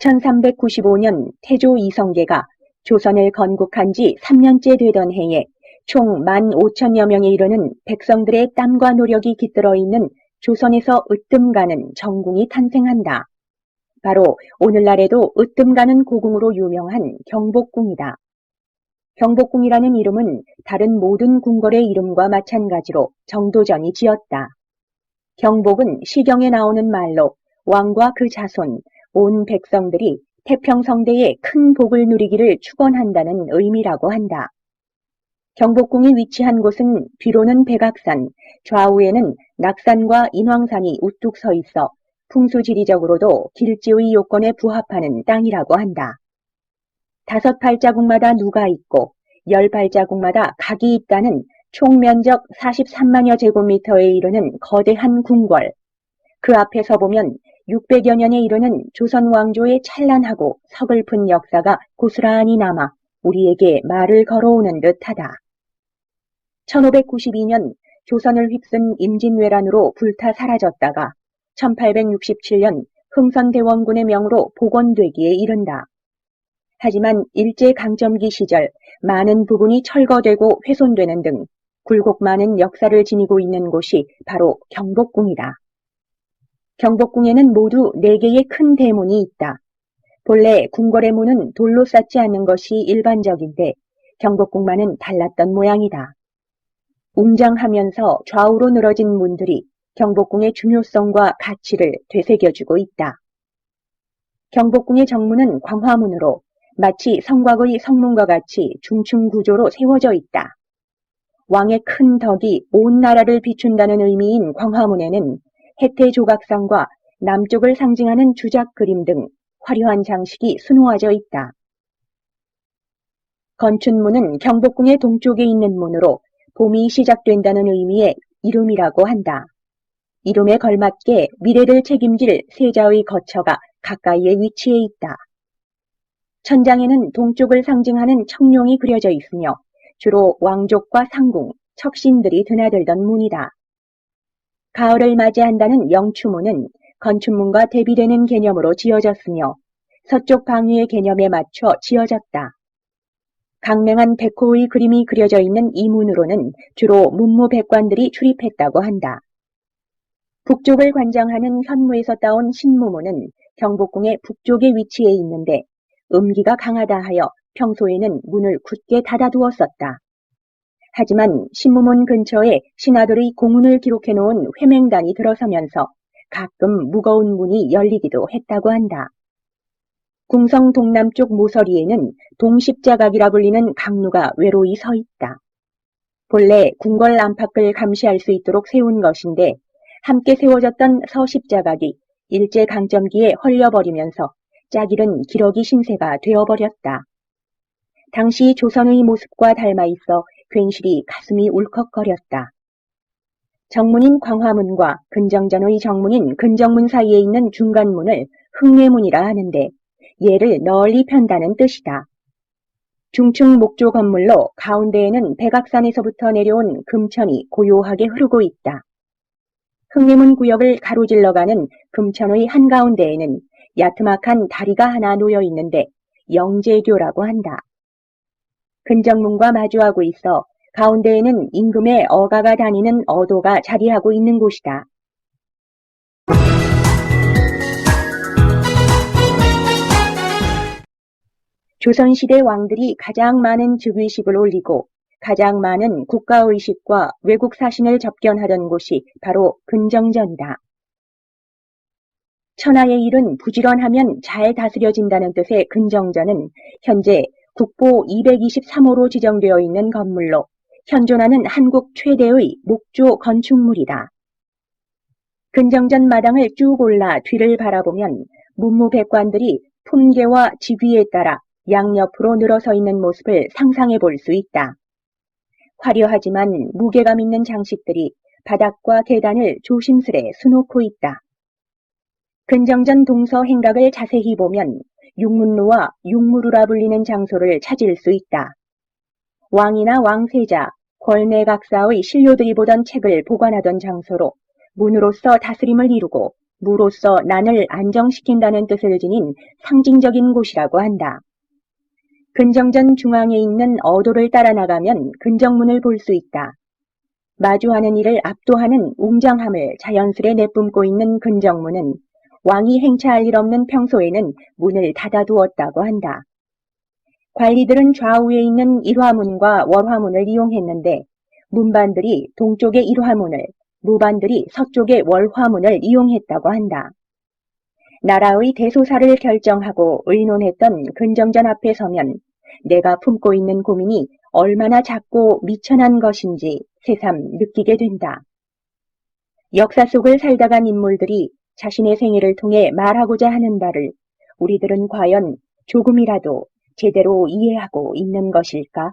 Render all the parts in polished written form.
1395년 태조 이성계가 조선을 건국한 지 3년째 되던 해에 총 15,000여 명에 이르는 백성들의 땀과 노력이 깃들어 있는 조선에서 으뜸가는 정궁이 탄생한다. 바로 오늘날에도 으뜸가는 고궁으로 유명한 경복궁이다. 경복궁이라는 이름은 다른 모든 궁궐의 이름과 마찬가지로 정도전이 지었다. 경복은 시경에 나오는 말로 왕과 그 자손, 온 백성들이 태평성대의 큰 복을 누리기를 축원한다는 의미라고 한다. 경복궁이 위치한 곳은 뒤로는 백악산, 좌우에는 낙산과 인왕산이 우뚝 서 있어 풍수지리적으로도 길지의 요건에 부합하는 땅이라고 한다. 5발자국마다 누가 있고 10발자국마다 각이 있다는 총 면적 43만여 제곱미터에 이르는 거대한 궁궐. 그 앞에 서보면 600여 년에 이르는 조선 왕조의 찬란하고 서글픈 역사가 고스란히 남아 우리에게 말을 걸어오는 듯하다. 1592년 조선을 휩쓴 임진왜란으로 불타 사라졌다가 1867년 흥선대원군의 명으로 복원되기에 이른다. 하지만 일제강점기 시절 많은 부분이 철거되고 훼손되는 등 굴곡 많은 역사를 지니고 있는 곳이 바로 경복궁이다. 경복궁에는 모두 4개의 큰 대문이 있다. 본래 궁궐의 문은 돌로 쌓지 않는 것이 일반적인데 경복궁만은 달랐던 모양이다. 웅장하면서 좌우로 늘어진 문들이 경복궁의 중요성과 가치를 되새겨주고 있다. 경복궁의 정문은 광화문으로 마치 성곽의 성문과 같이 중층 구조로 세워져 있다. 왕의 큰 덕이 온 나라를 비춘다는 의미인 광화문에는 해태조각상과 남쪽을 상징하는 주작 그림 등 화려한 장식이 수놓아져 있다. 건춘문은 경복궁의 동쪽에 있는 문으로 봄이 시작된다는 의미의 이름이라고 한다. 이름에 걸맞게 미래를 책임질 세자의 거처가 가까이에 위치해 있다. 천장에는 동쪽을 상징하는 청룡이 그려져 있으며 주로 왕족과 상궁, 척신들이 드나들던 문이다. 가을을 맞이한다는 영추문은 건춘문과 대비되는 개념으로 지어졌으며 서쪽 방위의 개념에 맞춰 지어졌다. 강맹한 백호의 그림이 그려져 있는 이 문으로는 주로 문무백관들이 출입했다고 한다. 북쪽을 관장하는 현무에서 따온 신무문은 경복궁의 북쪽에 위치해 있는데 음기가 강하다 하여 평소에는 문을 굳게 닫아두었었다. 하지만 신무문 근처에 신하들의 공운을 기록해 놓은 회맹단이 들어서면서 가끔 무거운 문이 열리기도 했다고 한다. 궁성 동남쪽 모서리에는 동십자각이라 불리는 강루가 외로이 서 있다. 본래 궁궐 안팎을 감시할 수 있도록 세운 것인데 함께 세워졌던 서십자각이 일제강점기에 헐려버리면서 짝이른 기러기 신세가 되어버렸다. 당시 조선의 모습과 닮아 있어 괜시리 가슴이 울컥거렸다. 정문인 광화문과 근정전의 정문인 근정문 사이에 있는 중간문을 흥례문이라 하는데 얘를 널리 편다는 뜻이다. 중층 목조 건물로 가운데에는 백악산에서부터 내려온 금천이 고요하게 흐르고 있다. 흥례문 구역을 가로질러가는 금천의 한가운데에는 야트막한 다리가 하나 놓여 있는데 영제교라고 한다. 근정문과 마주하고 있어 가운데에는 임금의 어가가 다니는 어도가 자리하고 있는 곳이다. 조선시대 왕들이 가장 많은 즉위식을 올리고 가장 많은 국가의식과 외국 사신을 접견하던 곳이 바로 근정전이다. 천하의 일은 부지런하면 잘 다스려진다는 뜻의 근정전은 현재 국보 223호로 지정되어 있는 건물로 현존하는 한국 최대의 목조 건축물이다. 근정전 마당을 쭉 올라 뒤를 바라보면 문무백관들이 품계와 직위에 따라 양옆으로 늘어서 있는 모습을 상상해 볼 수 있다. 화려하지만 무게감 있는 장식들이 바닥과 계단을 조심스레 수놓고 있다. 근정전 동서 행각을 자세히 보면 육문루와 육무루라 불리는 장소를 찾을 수 있다. 왕이나 왕세자, 권내각사의 신료들이 보던 책을 보관하던 장소로 문으로서 다스림을 이루고 무로서 난을 안정시킨다는 뜻을 지닌 상징적인 곳이라고 한다. 근정전 중앙에 있는 어도를 따라 나가면 근정문을 볼 수 있다. 마주하는 이를 압도하는 웅장함을 자연스레 내뿜고 있는 근정문은 왕이 행차할 일 없는 평소에는 문을 닫아두었다고 한다. 관리들은 좌우에 있는 일화문과 월화문을 이용했는데 문반들이 동쪽의 일화문을, 무반들이 서쪽의 월화문을 이용했다고 한다. 나라의 대소사를 결정하고 의논했던 근정전 앞에 서면 내가 품고 있는 고민이 얼마나 작고 미천한 것인지 새삼 느끼게 된다. 역사 속을 살다 간 인물들이 자신의 생애를 통해 말하고자 하는 바를 우리들은 과연 조금이라도 제대로 이해하고 있는 것일까?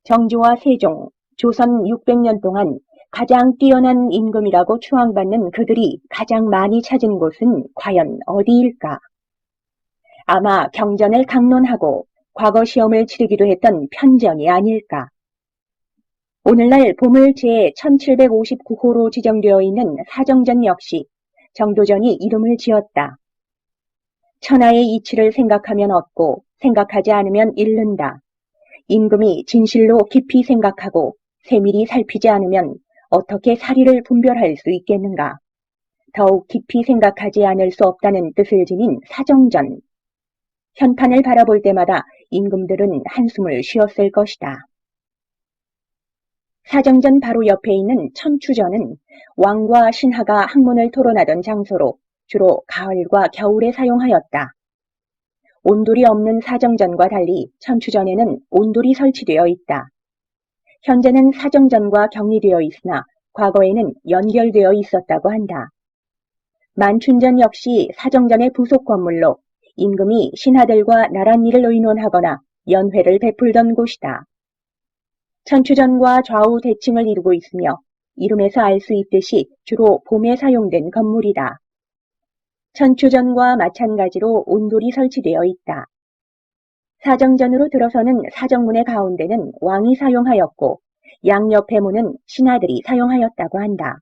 정조와 세종, 조선 600년 동안 가장 뛰어난 임금이라고 추앙받는 그들이 가장 많이 찾은 곳은 과연 어디일까? 아마 경전을 강론하고 과거 시험을 치르기도 했던 편전이 아닐까? 오늘날 보물 제1759호로 지정되어 있는 사정전 역시 정도전이 이름을 지었다. 천하의 이치를 생각하면 얻고 생각하지 않으면 잃는다. 임금이 진실로 깊이 생각하고 세밀히 살피지 않으면 어떻게 사리를 분별할 수 있겠는가? 더욱 깊이 생각하지 않을 수 없다는 뜻을 지닌 사정전. 현판을 바라볼 때마다 임금들은 한숨을 쉬었을 것이다. 사정전 바로 옆에 있는 천추전은 왕과 신하가 학문을 토론하던 장소로 주로 가을과 겨울에 사용하였다. 온돌이 없는 사정전과 달리 천추전에는 온돌이 설치되어 있다. 현재는 사정전과 격리되어 있으나 과거에는 연결되어 있었다고 한다. 만춘전 역시 사정전의 부속 건물로 임금이 신하들과 나랏일을 의논하거나 연회를 베풀던 곳이다. 천추전과 좌우 대칭을 이루고 있으며 이름에서 알 수 있듯이 주로 봄에 사용된 건물이다. 천추전과 마찬가지로 온돌이 설치되어 있다. 사정전으로 들어서는 사정문의 가운데는 왕이 사용하였고 양옆의 문은 신하들이 사용하였다고 한다.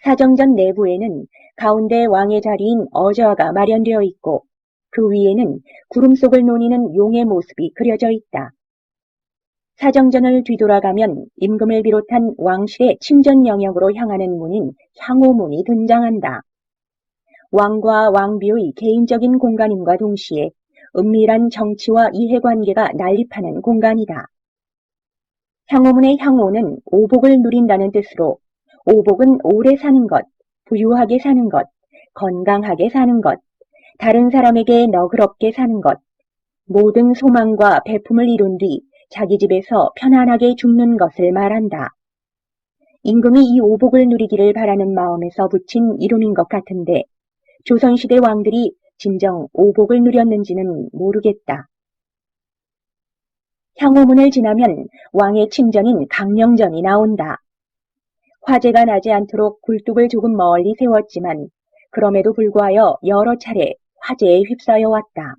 사정전 내부에는 가운데 왕의 자리인 어저가 마련되어 있고 그 위에는 구름 속을 노니는 용의 모습이 그려져 있다. 사정전을 뒤돌아가면 임금을 비롯한 왕실의 침전 영역으로 향하는 문인 향호문이 등장한다. 왕과 왕비의 개인적인 공간임과 동시에 은밀한 정치와 이해관계가 난립하는 공간이다. 향호문의 향호는 오복을 누린다는 뜻으로 오복은 오래 사는 것, 부유하게 사는 것, 건강하게 사는 것, 다른 사람에게 너그럽게 사는 것, 모든 소망과 배품을 이룬 뒤 자기 집에서 편안하게 죽는 것을 말한다. 임금이 이 오복을 누리기를 바라는 마음에서 붙인 이름인 것 같은데 조선시대 왕들이 진정 오복을 누렸는지는 모르겠다. 향호문을 지나면 왕의 침전인 강령전이 나온다. 화재가 나지 않도록 굴뚝을 조금 멀리 세웠지만 그럼에도 불구하여 여러 차례 화재에 휩싸여 왔다.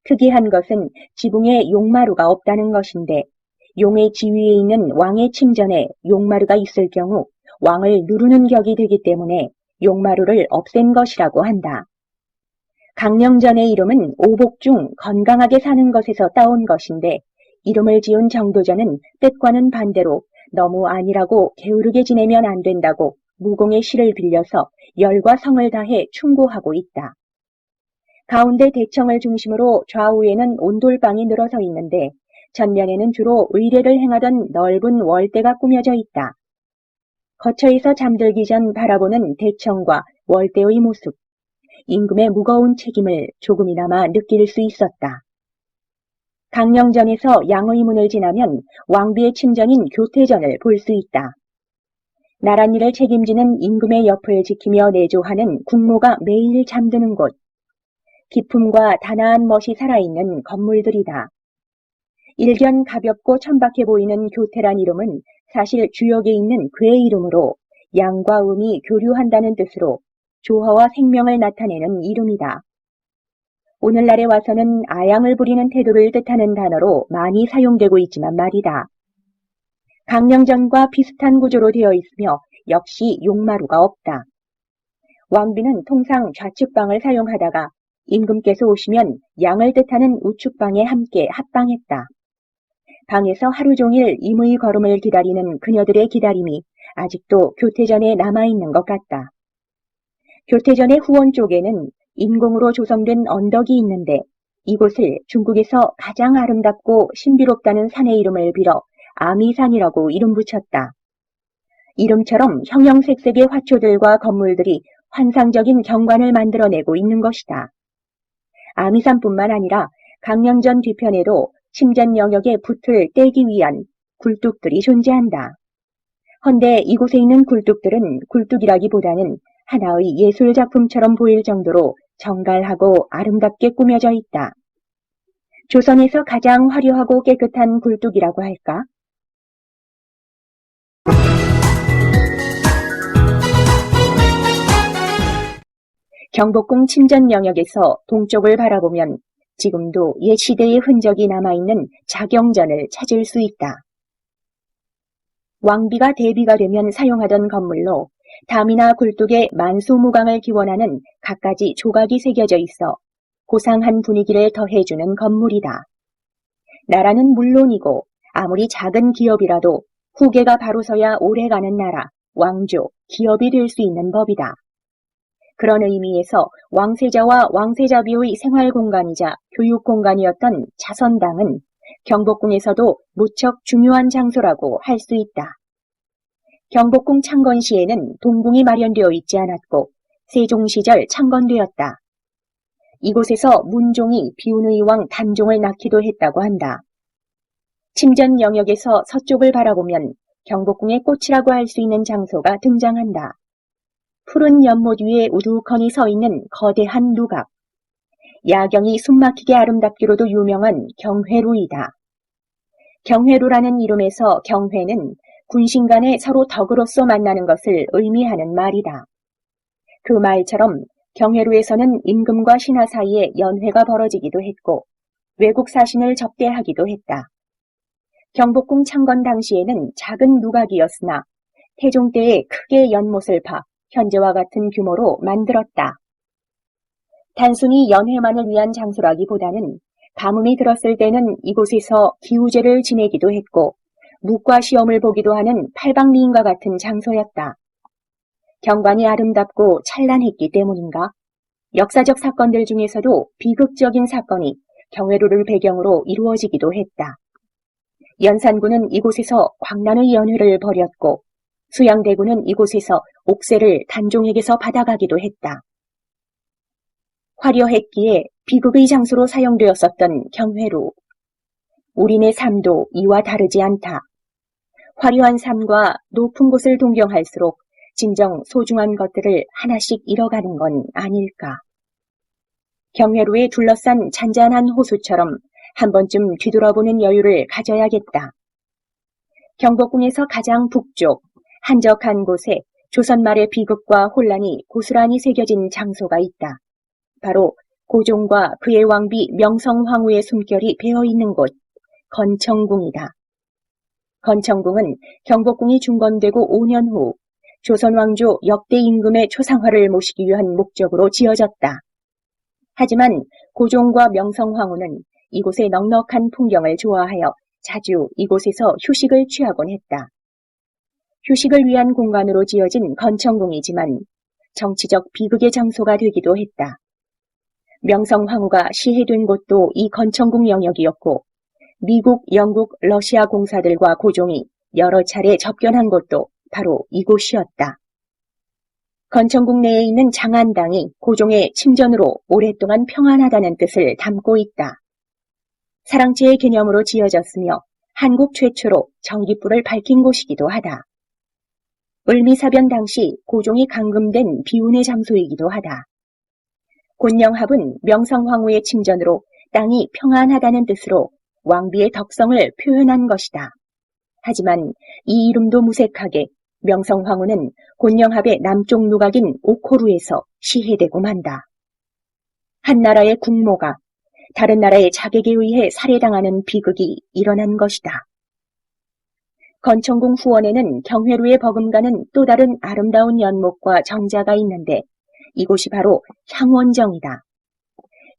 특이한 것은 지붕에 용마루가 없다는 것인데 용의 지위에 있는 왕의 침전에 용마루가 있을 경우 왕을 누르는 격이 되기 때문에 용마루를 없앤 것이라고 한다. 강령전의 이름은 오복 중 건강하게 사는 것에서 따온 것인데 이름을 지은 정도전은 뜻과는 반대로 너무 안일하고 게으르게 지내면 안 된다고 무공의 시를 빌려서 열과 성을 다해 충고하고 있다. 가운데 대청을 중심으로 좌우에는 온돌방이 늘어서 있는데 전면에는 주로 의례를 행하던 넓은 월대가 꾸며져 있다. 거처에서 잠들기 전 바라보는 대청과 월대의 모습, 임금의 무거운 책임을 조금이나마 느낄 수 있었다. 강령전에서 양의 문을 지나면 왕비의 침전인 교태전을 볼 수 있다. 나랏일을 책임지는 임금의 옆을 지키며 내조하는 국모가 매일 잠드는 곳, 기품과 단아한 멋이 살아있는 건물들이다. 일견 가볍고 천박해 보이는 교태란 이름은 사실 주역에 있는 괴의 이름으로 양과 음이 교류한다는 뜻으로 조화와 생명을 나타내는 이름이다. 오늘날에 와서는 아양을 부리는 태도를 뜻하는 단어로 많이 사용되고 있지만 말이다. 강령전과 비슷한 구조로 되어 있으며 역시 용마루가 없다. 왕비는 통상 좌측방을 사용하다가 임금께서 오시면 양을 뜻하는 우측방에 함께 합방했다. 방에서 하루 종일 임의 걸음을 기다리는 그녀들의 기다림이 아직도 교태전에 남아있는 것 같다. 교태전의 후원 쪽에는 인공으로 조성된 언덕이 있는데 이곳을 중국에서 가장 아름답고 신비롭다는 산의 이름을 빌어 아미산이라고 이름 붙였다. 이름처럼 형형색색의 화초들과 건물들이 환상적인 경관을 만들어내고 있는 것이다. 아미산뿐만 아니라 강령전 뒤편에도 침전 영역의 붓을 떼기 위한 굴뚝들이 존재한다. 헌데 이곳에 있는 굴뚝들은 굴뚝이라기보다는 하나의 예술작품처럼 보일 정도로 정갈하고 아름답게 꾸며져 있다. 조선에서 가장 화려하고 깨끗한 굴뚝이라고 할까? 경복궁 침전 영역에서 동쪽을 바라보면 지금도 옛 시대의 흔적이 남아있는 자경전을 찾을 수 있다. 왕비가 대비가 되면 사용하던 건물로 담이나 굴뚝에 만수무강을 기원하는 갖가지 조각이 새겨져 있어 고상한 분위기를 더해주는 건물이다. 나라는 물론이고 아무리 작은 기업이라도 후계가 바로 서야 오래가는 나라, 왕조, 기업이 될 수 있는 법이다. 그런 의미에서 왕세자와 왕세자비의 생활공간이자 교육공간이었던 자선당은 경복궁에서도 무척 중요한 장소라고 할 수 있다. 경복궁 창건 시에는 동궁이 마련되어 있지 않았고 세종 시절 창건되었다. 이곳에서 문종이 비운의 왕 단종을 낳기도 했다고 한다. 침전 영역에서 서쪽을 바라보면 경복궁의 꽃이라고 할 수 있는 장소가 등장한다. 푸른 연못 위에 우두커니 서 있는 거대한 누각. 야경이 숨막히게 아름답기로도 유명한 경회루이다. 경회루라는 이름에서 경회는 군신 간에 서로 덕으로서 만나는 것을 의미하는 말이다. 그 말처럼 경회루에서는 임금과 신하 사이에 연회가 벌어지기도 했고 외국 사신을 접대하기도 했다. 경복궁 창건 당시에는 작은 누각이었으나 태종 때에 크게 연못을 파 현재와 같은 규모로 만들었다. 단순히 연회만을 위한 장소라기보다는 가뭄이 들었을 때는 이곳에서 기우제를 지내기도 했고 묵과 시험을 보기도 하는 팔방미인과 같은 장소였다. 경관이 아름답고 찬란했기 때문인가? 역사적 사건들 중에서도 비극적인 사건이 경회루를 배경으로 이루어지기도 했다. 연산군은 이곳에서 광란의 연회를 벌였고 수양대군은 이곳에서 옥새를 단종에게서 받아가기도 했다. 화려했기에 비극의 장소로 사용되었었던 경회루. 우리네 삶도 이와 다르지 않다. 화려한 삶과 높은 곳을 동경할수록 진정 소중한 것들을 하나씩 잃어가는 건 아닐까. 경회루에 둘러싼 잔잔한 호수처럼 한 번쯤 뒤돌아보는 여유를 가져야겠다. 경복궁에서 가장 북쪽, 한적한 곳에 조선 말의 비극과 혼란이 고스란히 새겨진 장소가 있다. 바로 고종과 그의 왕비 명성황후의 숨결이 배어있는 곳, 건청궁이다. 건청궁은 경복궁이 중건되고 5년 후 조선 왕조 역대 임금의 초상화를 모시기 위한 목적으로 지어졌다. 하지만 고종과 명성황후는 이곳의 넉넉한 풍경을 좋아하여 자주 이곳에서 휴식을 취하곤 했다. 휴식을 위한 공간으로 지어진 건청궁이지만 정치적 비극의 장소가 되기도 했다. 명성황후가 시해된 곳도 이 건청궁 영역이었고 미국, 영국, 러시아 공사들과 고종이 여러 차례 접견한 곳도 바로 이곳이었다. 건청궁 내에 있는 장안당이 고종의 침전으로 오랫동안 평안하다는 뜻을 담고 있다. 사랑제의 개념으로 지어졌으며 한국 최초로 전깃불을 밝힌 곳이기도 하다. 을미사변 당시 고종이 감금된 비운의 장소이기도 하다. 곤영합은 명성황후의 침전으로 땅이 평안하다는 뜻으로 왕비의 덕성을 표현한 것이다. 하지만 이 이름도 무색하게 명성황후는 곤영합의 남쪽 누각인 오코루에서 시해되고 만다. 한 나라의 국모가 다른 나라의 자객에 의해 살해당하는 비극이 일어난 것이다. 건청궁 후원에는 경회루에 버금가는 또 다른 아름다운 연못과 정자가 있는데 이곳이 바로 향원정이다.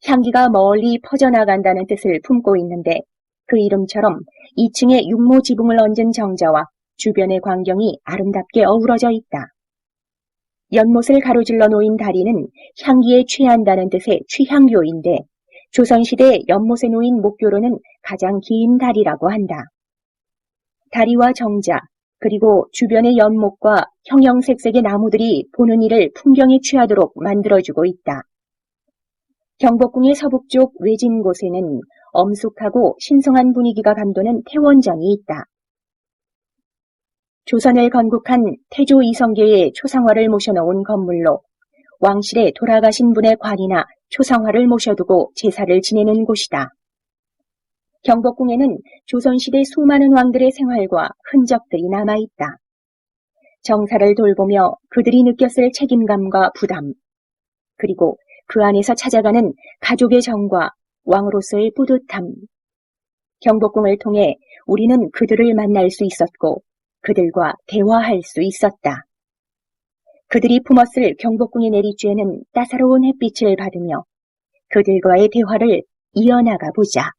향기가 멀리 퍼져나간다는 뜻을 품고 있는데 그 이름처럼 2층에 육모 지붕을 얹은 정자와 주변의 광경이 아름답게 어우러져 있다. 연못을 가로질러 놓인 다리는 향기에 취한다는 뜻의 취향교인데 조선시대 연못에 놓인 목교로는 가장 긴 다리라고 한다. 다리와 정자, 그리고 주변의 연못과 형형색색의 나무들이 보는 이를 풍경에 취하도록 만들어주고 있다. 경복궁의 서북쪽 외진 곳에는 엄숙하고 신성한 분위기가 감도는 태원전이 있다. 조선을 건국한 태조 이성계의 초상화를 모셔놓은 건물로 왕실에 돌아가신 분의 관이나 초상화를 모셔두고 제사를 지내는 곳이다. 경복궁에는 조선시대 수많은 왕들의 생활과 흔적들이 남아있다. 정사를 돌보며 그들이 느꼈을 책임감과 부담, 그리고 그 안에서 찾아가는 가족의 정과 왕으로서의 뿌듯함. 경복궁을 통해 우리는 그들을 만날 수 있었고 그들과 대화할 수 있었다. 그들이 품었을 경복궁의 내리쬐는 따사로운 햇빛을 받으며 그들과의 대화를 이어나가 보자.